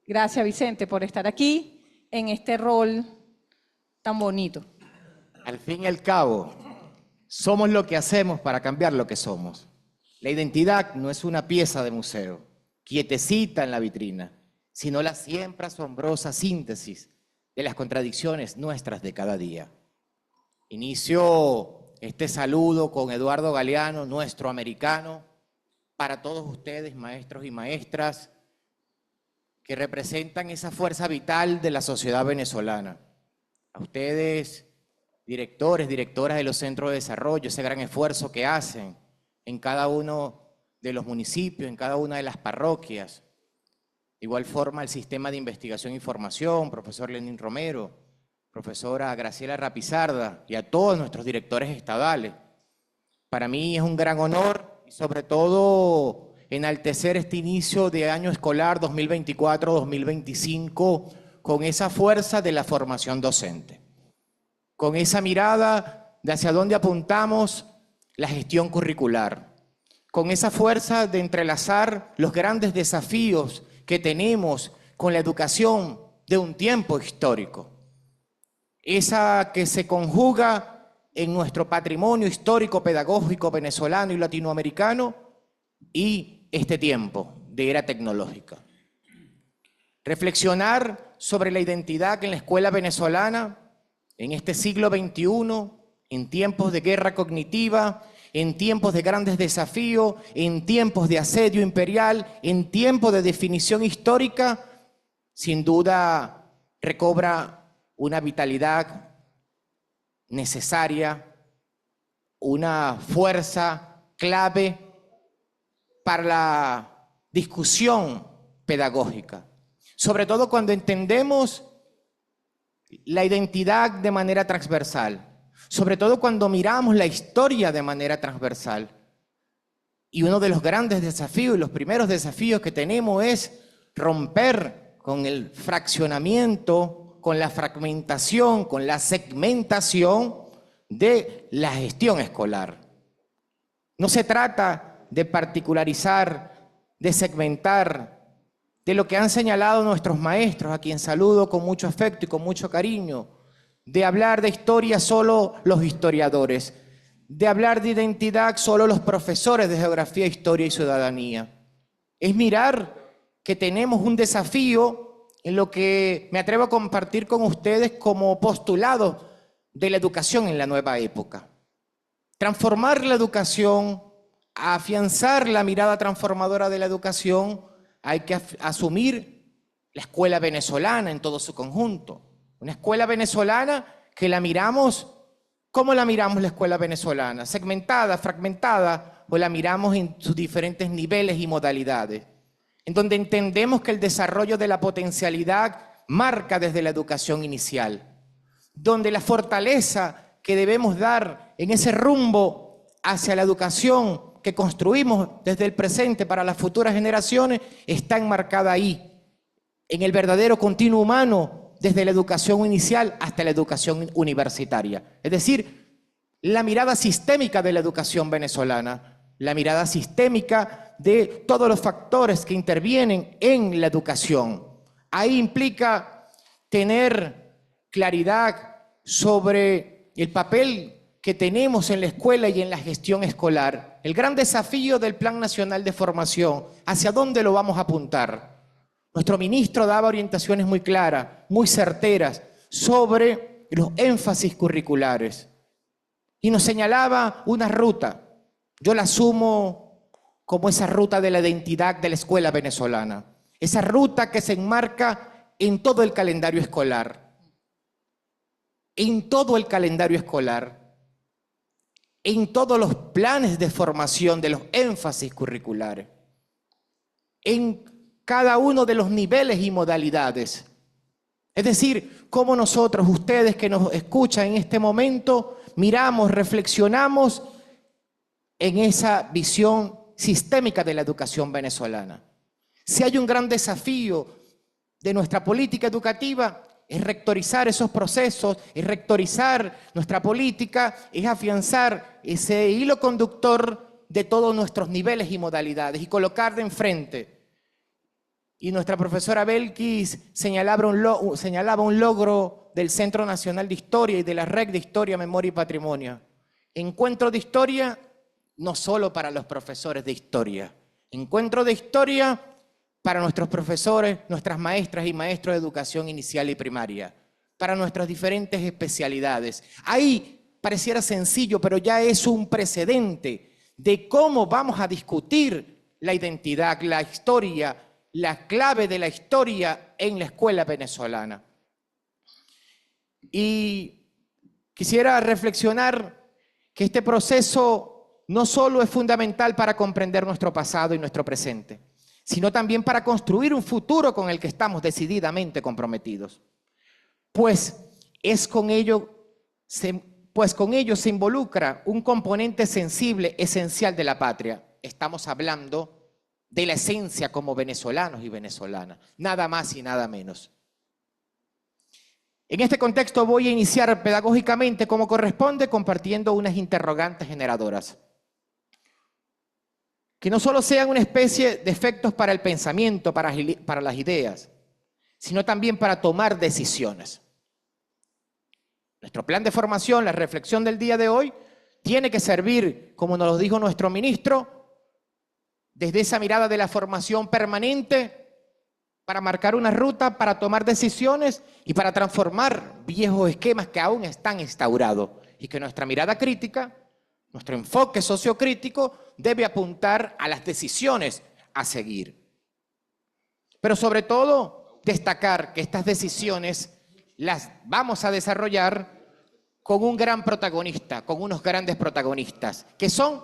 Gracias, Vicente, por estar aquí en este rol tan bonito. Al fin y al cabo, somos lo que hacemos para cambiar lo que somos. La identidad no es una pieza de museo, quietecita en la vitrina, sino la siempre asombrosa síntesis de las contradicciones nuestras de cada día. Inicio este saludo con Eduardo Galeano, nuestro americano, para todos ustedes, maestros y maestras, que representan esa fuerza vital de la sociedad venezolana. A ustedes, directores, directoras de los centros de desarrollo, ese gran esfuerzo que hacen en cada uno de los municipios, en cada una de las parroquias. De igual forma, el sistema de investigación y formación, profesor Lenín Romero, profesora Graciela Rapizarda y a todos nuestros directores estadales. Para mí es un gran honor y sobre todo enaltecer este inicio de año escolar 2024-2025 con esa fuerza de la formación docente, con esa mirada de hacia dónde apuntamos la gestión curricular, con esa fuerza de entrelazar los grandes desafíos que tenemos con la educación de un tiempo histórico, esa que se conjuga en nuestro patrimonio histórico, pedagógico, venezolano y latinoamericano y este tiempo de era tecnológica. Reflexionar sobre la identidad en la escuela venezolana en este siglo XXI, en tiempos de guerra cognitiva, en tiempos de grandes desafíos, en tiempos de asedio imperial, en tiempos de definición histórica, sin duda recobra una vitalidad necesaria, una fuerza clave para la discusión pedagógica, sobre todo cuando entendemos la identidad de manera transversal, sobre todo cuando miramos la historia de manera transversal. Y uno de los grandes desafíos, y los primeros desafíos que tenemos es romper con el fraccionamiento, con la fragmentación, con la segmentación de la gestión escolar. No se trata de particularizar, de segmentar, de lo que han señalado nuestros maestros, a quien saludo con mucho afecto y con mucho cariño, de hablar de historia solo los historiadores, de hablar de identidad solo los profesores de geografía, historia y ciudadanía. Es mirar que tenemos un desafío en lo que me atrevo a compartir con ustedes como postulado de la educación en la nueva época. Transformar la educación, afianzar la mirada transformadora de la educación, hay que asumir la escuela venezolana en todo su conjunto. Una escuela venezolana que la miramos, ¿cómo la miramos la escuela venezolana? ¿Segmentada, fragmentada o la miramos en sus diferentes niveles y modalidades? En donde entendemos que el desarrollo de la potencialidad marca desde la educación inicial, donde la fortaleza que debemos dar en ese rumbo hacia la educación que construimos desde el presente para las futuras generaciones está enmarcada ahí, en el verdadero continuo humano desde la educación inicial hasta la educación universitaria. Es decir, la mirada sistémica de la educación venezolana, la mirada sistémica de todos los factores que intervienen en la educación. Ahí implica tener claridad sobre el papel que tenemos en la escuela y en la gestión escolar. El gran desafío del Plan Nacional de Formación, ¿hacia dónde lo vamos a apuntar? Nuestro ministro daba orientaciones muy claras, muy certeras, sobre los énfasis curriculares. Y nos señalaba una ruta. Yo la asumo como esa ruta de la identidad de la escuela venezolana. Esa ruta que se enmarca en todo el calendario escolar. En todo el calendario escolar. En todos los planes de formación de los énfasis curriculares. En cada uno de los niveles y modalidades. Es decir, cómo nosotros, ustedes que nos escuchan en este momento, miramos, reflexionamos en esa visión sistémica de la educación venezolana. Si hay un gran desafío de nuestra política educativa, es rectorizar esos procesos, es rectorizar nuestra política, es afianzar ese hilo conductor de todos nuestros niveles y modalidades y colocar de enfrente Y nuestra profesora Belkis señalaba un logro del Centro Nacional de Historia y de la Red de Historia, Memoria y Patrimonio. Encuentro de historia no solo para los profesores de historia, encuentro de historia para nuestros profesores, nuestras maestras y maestros de educación inicial y primaria, para nuestras diferentes especialidades. Ahí pareciera sencillo, pero ya es un precedente de cómo vamos a discutir la identidad, la historia, la clave de la historia en la escuela venezolana. Y quisiera reflexionar que este proceso no solo es fundamental para comprender nuestro pasado y nuestro presente, sino también para construir un futuro con el que estamos decididamente comprometidos. Pues con ello se involucra un componente sensible, esencial de la patria. Estamos hablando de la esencia como venezolanos y venezolanas, nada más y nada menos. En este contexto voy a iniciar pedagógicamente como corresponde, compartiendo unas interrogantes generadoras, que no solo sean una especie de efectos para el pensamiento, para las ideas, sino también para tomar decisiones. Nuestro plan de formación, la reflexión del día de hoy, tiene que servir, como nos lo dijo nuestro ministro, desde esa mirada de la formación permanente, para marcar una ruta, para tomar decisiones y para transformar viejos esquemas que aún están instaurados. Y que nuestra mirada crítica, nuestro enfoque sociocrítico, debe apuntar a las decisiones a seguir. Pero sobre todo, destacar que estas decisiones las vamos a desarrollar con un gran protagonista, con unos grandes protagonistas, que son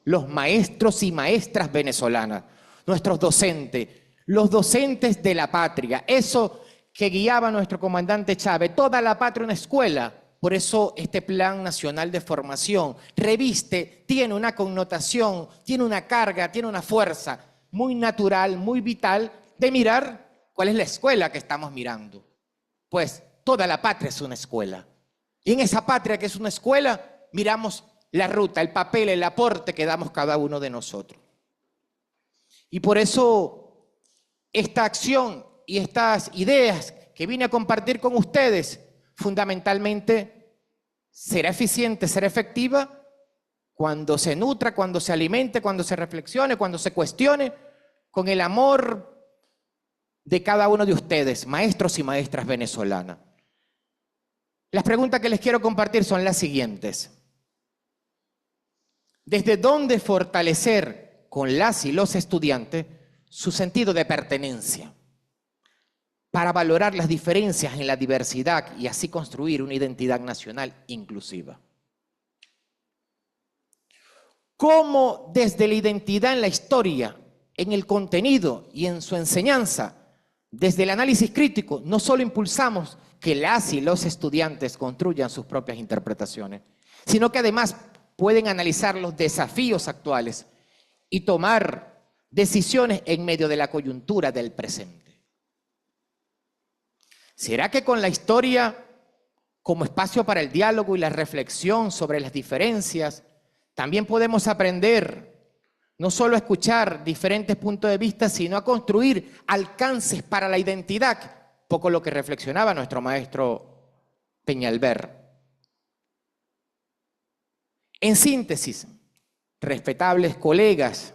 los maestros y maestras venezolanas, nuestros docentes, los docentes de la patria, eso que guiaba a nuestro comandante Chávez, toda la patria una escuela. Por eso este Plan Nacional de Formación reviste, tiene una connotación, tiene una carga, tiene una fuerza muy natural, muy vital, de mirar cuál es la escuela que estamos mirando. Pues toda la patria es una escuela. Y en esa patria que es una escuela, miramos la ruta, el papel, el aporte que damos cada uno de nosotros. Y por eso esta acción y estas ideas que vine a compartir con ustedes, fundamentalmente será eficiente, será efectiva cuando se nutra, cuando se alimente, cuando se reflexione, cuando se cuestione con el amor de cada uno de ustedes, maestros y maestras venezolanas. Las preguntas que les quiero compartir son las siguientes. ¿Desde dónde fortalecer con las y los estudiantes su sentido de pertenencia? Para valorar las diferencias en la diversidad y así construir una identidad nacional inclusiva. ¿Cómo desde la identidad en la historia, en el contenido y en su enseñanza, desde el análisis crítico, no solo impulsamos que las y los estudiantes construyan sus propias interpretaciones, sino que además pueden analizar los desafíos actuales y tomar decisiones en medio de la coyuntura del presente? ¿Será que con la historia como espacio para el diálogo y la reflexión sobre las diferencias, también podemos aprender no solo a escuchar diferentes puntos de vista, sino a construir alcances para la identidad? Poco lo que reflexionaba nuestro maestro Peñalver. En síntesis, respetables colegas,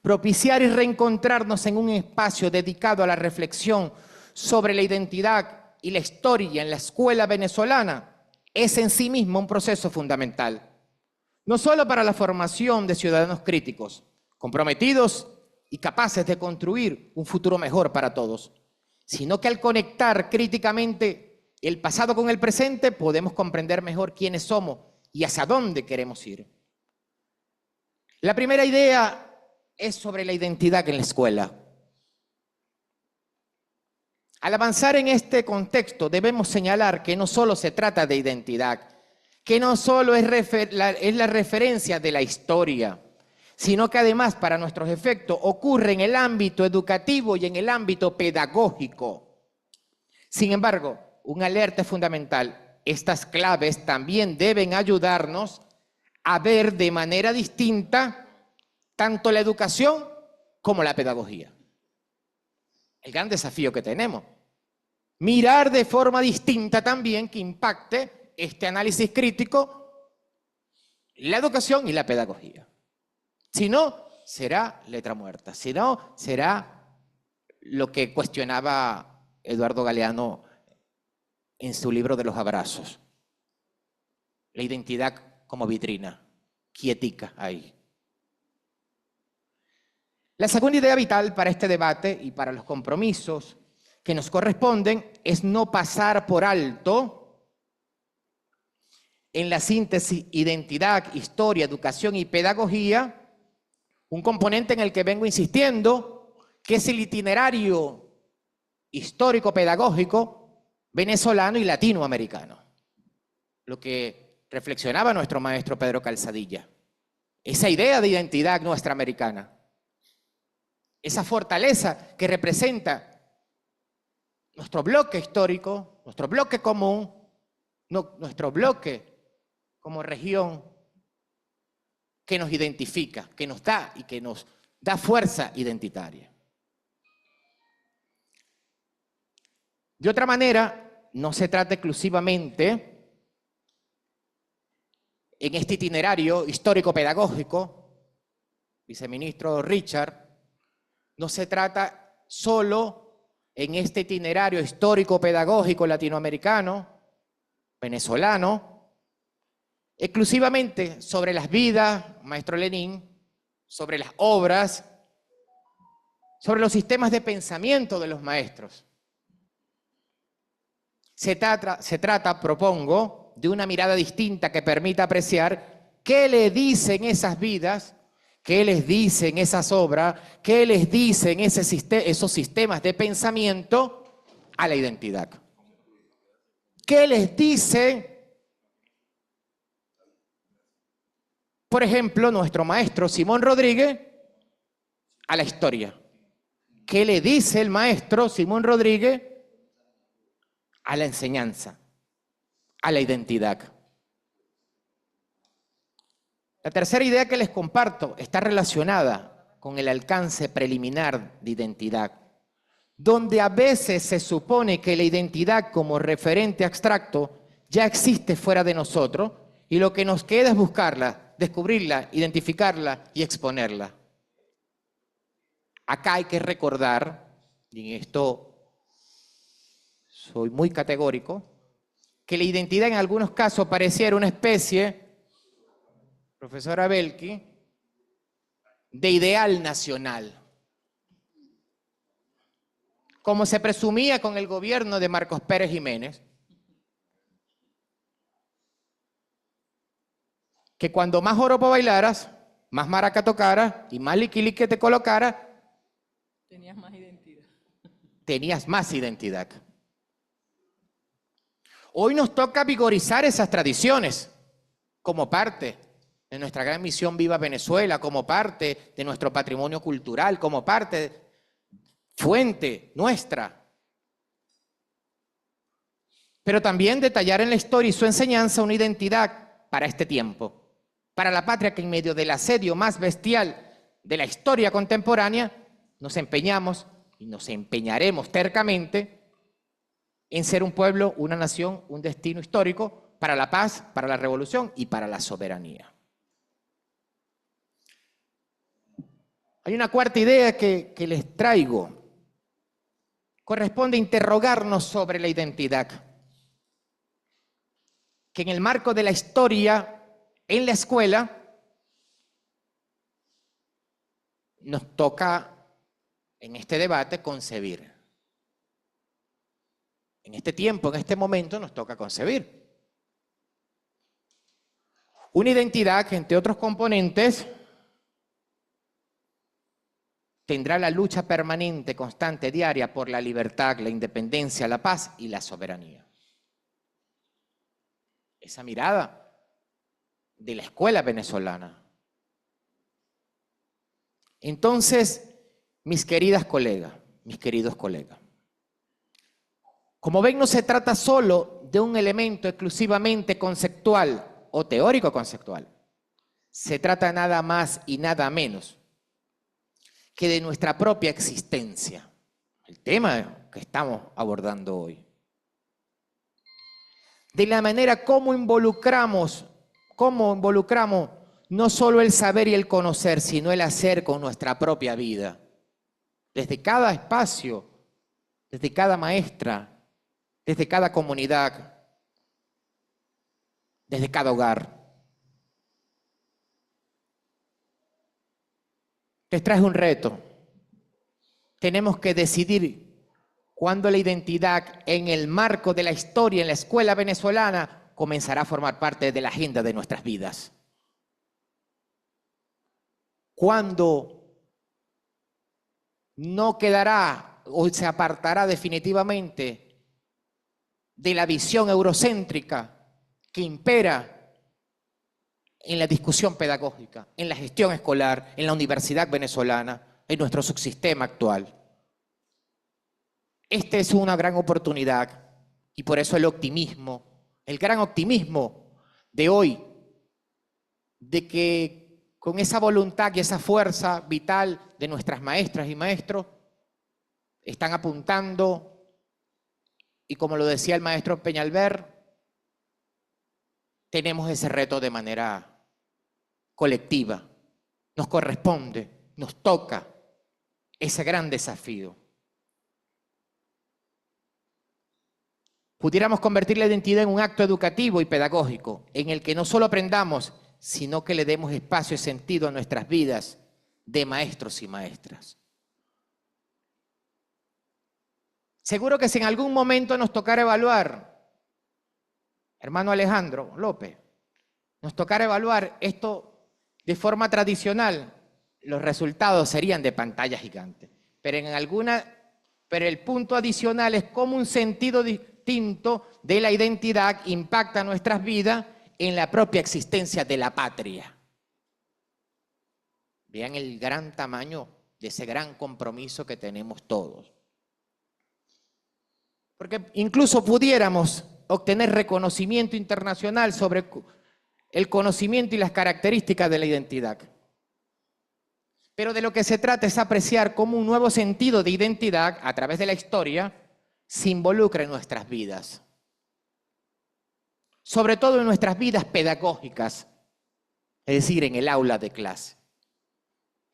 propiciar y reencontrarnos en un espacio dedicado a la reflexión sobre la identidad y la historia en la escuela venezolana es en sí mismo un proceso fundamental, no solo para la formación de ciudadanos críticos, comprometidos y capaces de construir un futuro mejor para todos, sino que al conectar críticamente el pasado con el presente podemos comprender mejor quiénes somos y hacia dónde queremos ir. La primera idea es sobre la identidad en la escuela. Al avanzar en este contexto debemos señalar que no solo se trata de identidad, que no solo es la referencia de la historia, sino que además para nuestros efectos ocurre en el ámbito educativo y en el ámbito pedagógico. Sin embargo, una alerta es fundamental. Estas claves también deben ayudarnos a ver de manera distinta tanto la educación como la pedagogía. el gran desafío que tenemos. Mirar de forma distinta también que impacte este análisis crítico la educación y la pedagogía. Si no, será letra muerta. Si no, será lo que cuestionaba Eduardo Galeano en su libro de los abrazos. La identidad como vitrina, quietica ahí. La segunda idea vital para este debate y para los compromisos que nos corresponden es no pasar por alto en la síntesis identidad, historia, educación y pedagogía un componente en el que vengo insistiendo, que es el itinerario histórico-pedagógico venezolano y latinoamericano. Lo que reflexionaba nuestro maestro Pedro Calzadilla. Esa idea de identidad nuestra americana. Esa fortaleza que representa nuestro bloque histórico, nuestro bloque común, nuestro bloque como región que nos identifica, que nos da y que nos da fuerza identitaria. De otra manera, no se trata exclusivamente en este itinerario histórico-pedagógico, viceministro Richard, no se trata solo en este itinerario histórico-pedagógico latinoamericano, venezolano, exclusivamente sobre las vidas, maestro Lenin, sobre las obras, sobre los sistemas de pensamiento de los maestros. Se trata, propongo, de una mirada distinta que permita apreciar qué le dicen esas vidas, qué les dicen esas obras, qué les dicen esos sistemas de pensamiento a la identidad. ¿Qué les dice, por ejemplo, nuestro maestro Simón Rodríguez a la historia? ¿Qué le dice el maestro Simón Rodríguez a la enseñanza, a la identidad? La tercera idea que les comparto está relacionada con el alcance preliminar de identidad, donde a veces se supone que la identidad como referente abstracto ya existe fuera de nosotros y lo que nos queda es buscarla, descubrirla, identificarla y exponerla. Acá hay que recordar, y en esto soy muy categórico, que la identidad en algunos casos pareciera una especie, profesora Belki, de ideal nacional. Como se presumía con el gobierno de Marcos Pérez Jiménez, que cuando más joropo bailaras, más maraca tocaras y más liquilique te colocaras, Tenías más identidad. Tenías más identidad. Hoy nos toca vigorizar esas tradiciones como parte de nuestra gran misión Viva Venezuela, como parte de nuestro patrimonio cultural, como parte, fuente nuestra. Pero también detallar en la historia y su enseñanza una identidad para este tiempo, para la patria que en medio del asedio más bestial de la historia contemporánea nos empeñamos y nos empeñaremos tercamente en ser un pueblo, una nación, un destino histórico para la paz, para la revolución y para la soberanía. Hay una cuarta idea que les traigo. Corresponde interrogarnos sobre la identidad. Que en el marco de la historia, en la escuela, nos toca, en este debate, concebir. En este tiempo, en este momento, nos toca concebir. Una identidad que, entre otros componentes, tendrá la lucha permanente, constante, diaria por la libertad, la independencia, la paz y la soberanía. Esa mirada de la escuela venezolana. Entonces, mis queridas colegas, mis queridos colegas, como ven, no se trata solo de un elemento exclusivamente conceptual o teórico-conceptual. Se trata nada más y nada menos que de nuestra propia existencia. el tema que estamos abordando hoy. De la manera como involucramos no solo el saber y el conocer, sino el hacer con nuestra propia vida. Desde cada espacio, desde cada maestra, desde cada comunidad, desde cada hogar. Les traje un reto. Tenemos que decidir cuándo la identidad en el marco de la historia en la escuela venezolana comenzará a formar parte de la agenda de nuestras vidas. Cuándo no quedará o se apartará definitivamente de la visión eurocéntrica que impera en la discusión pedagógica, en la gestión escolar, en la universidad venezolana, en nuestro subsistema actual. Esta es una gran oportunidad y por eso el optimismo, el gran optimismo de hoy, de que con esa voluntad y esa fuerza vital de nuestras maestras y maestros, están apuntando, y como lo decía el maestro Peñalver, tenemos ese reto de manera colectiva. Nos corresponde, nos toca ese gran desafío. Pudiéramos convertir la identidad en un acto educativo y pedagógico, en el que no solo aprendamos, sino que le demos espacio y sentido a nuestras vidas de maestros y maestras. Seguro que si en algún momento nos tocara evaluar, hermano Alejandro López, nos tocara evaluar esto de forma tradicional, los resultados serían de pantalla gigante. Pero el punto adicional es cómo un sentido distinto de la identidad impacta nuestras vidas en la propia existencia de la patria. Vean el gran tamaño de ese gran compromiso que tenemos todos. Porque incluso pudiéramos obtener reconocimiento internacional sobre el conocimiento y las características de la identidad. Pero de lo que se trata es apreciar cómo un nuevo sentido de identidad, a través de la historia, se involucra en nuestras vidas. Sobre todo en nuestras vidas pedagógicas, es decir, en el aula de clase.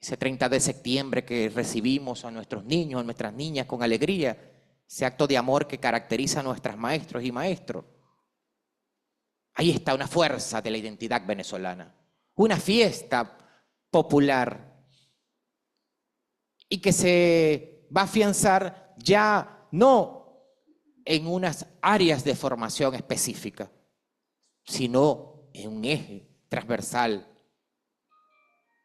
Ese 30 de septiembre que recibimos a nuestros niños, a nuestras niñas con alegría, ese acto de amor que caracteriza a nuestros maestros y maestros. Ahí está una fuerza de la identidad venezolana, una fiesta popular y que se va a afianzar ya no en unas áreas de formación específica, sino en un eje transversal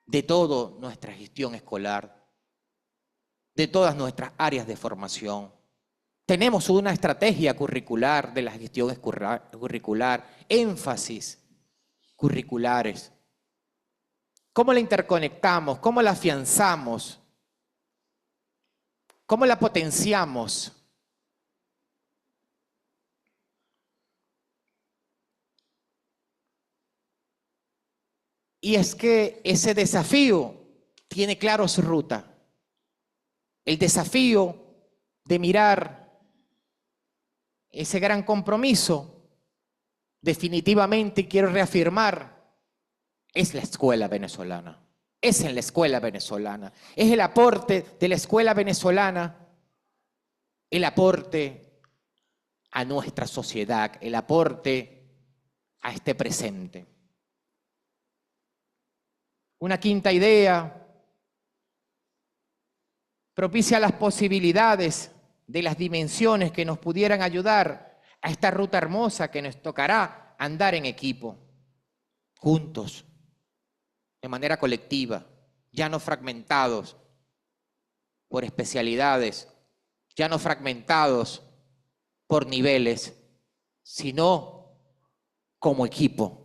de toda nuestra gestión escolar, de todas nuestras áreas de formación. Tenemos una estrategia curricular de la gestión curricular, énfasis curriculares. ¿Cómo la interconectamos? ¿Cómo la afianzamos? ¿Cómo la potenciamos? Y es que ese desafío tiene claro su ruta. El desafío de mirar ese gran compromiso, definitivamente quiero reafirmar, es la escuela venezolana. Es en la escuela venezolana. Es el aporte de la escuela venezolana, el aporte a nuestra sociedad, el aporte a este presente. Una quinta idea propicia las posibilidades de las dimensiones que nos pudieran ayudar a esta ruta hermosa que nos tocará andar en equipo, juntos, de manera colectiva, ya no fragmentados por especialidades, ya no fragmentados por niveles, sino como equipo.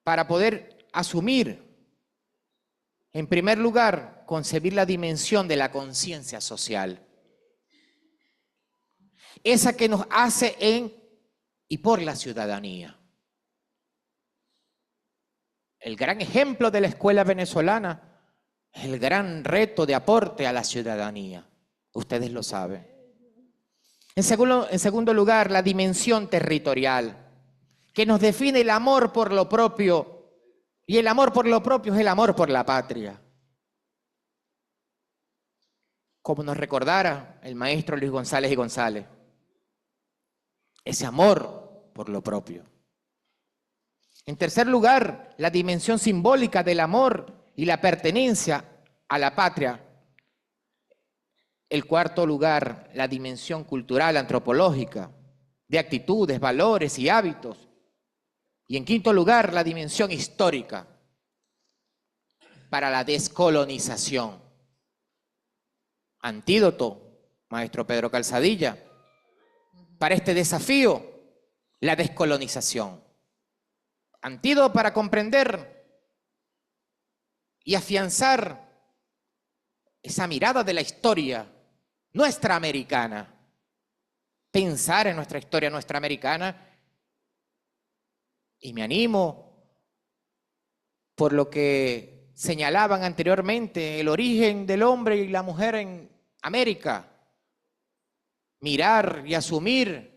Para poder asumir, en primer lugar, concebir la dimensión de la conciencia social. Esa que nos hace en y por la ciudadanía. el gran ejemplo de la escuela venezolana es el gran reto de aporte a la ciudadanía. Ustedes lo saben. En segundo lugar, la dimensión territorial, que nos define el amor por lo propio. Y el amor por lo propio es el amor por la patria. Como nos recordara el maestro Luis González y González, ese amor por lo propio. En tercer lugar, la dimensión simbólica del amor y la pertenencia a la patria. El cuarto lugar, la dimensión cultural, antropológica, de actitudes, valores y hábitos. Y en quinto lugar, la dimensión histórica para la descolonización. Antídoto, maestro Pedro Calzadilla, para este desafío, la descolonización. Antídoto para comprender y afianzar esa mirada de la historia nuestra americana. Pensar en nuestra historia nuestra americana. Y me animo por lo que señalaban anteriormente, el origen del hombre y la mujer en América. Mirar y asumir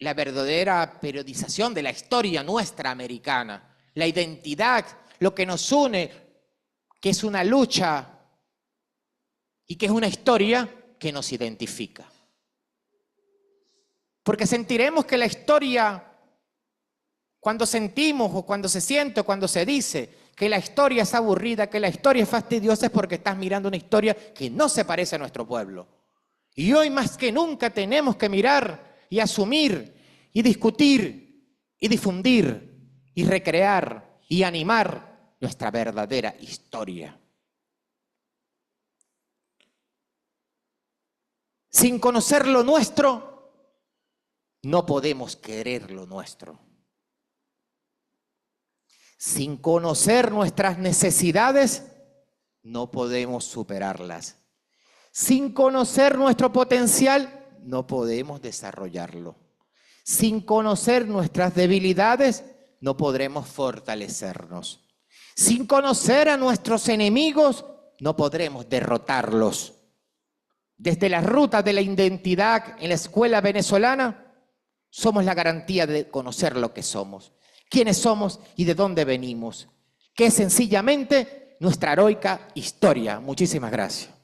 la verdadera periodización de la historia nuestra americana, la identidad, lo que nos une, que es una lucha y que es una historia que nos identifica. Porque sentiremos que la historia, cuando sentimos o cuando se siente o cuando se dice que la historia es aburrida, que la historia es fastidiosa, es porque estás mirando una historia que no se parece a nuestro pueblo. Y hoy más que nunca tenemos que mirar y asumir y discutir y difundir y recrear y animar nuestra verdadera historia. Sin conocer lo nuestro, no podemos querer lo nuestro. Sin conocer nuestras necesidades, no podemos superarlas. Sin conocer nuestro potencial, no podemos desarrollarlo. Sin conocer nuestras debilidades, no podremos fortalecernos. Sin conocer a nuestros enemigos, no podremos derrotarlos. Desde la ruta de la identidad en la escuela venezolana, somos la garantía de conocer lo que somos, quiénes somos y de dónde venimos, que es sencillamente nuestra heroica historia. Muchísimas gracias.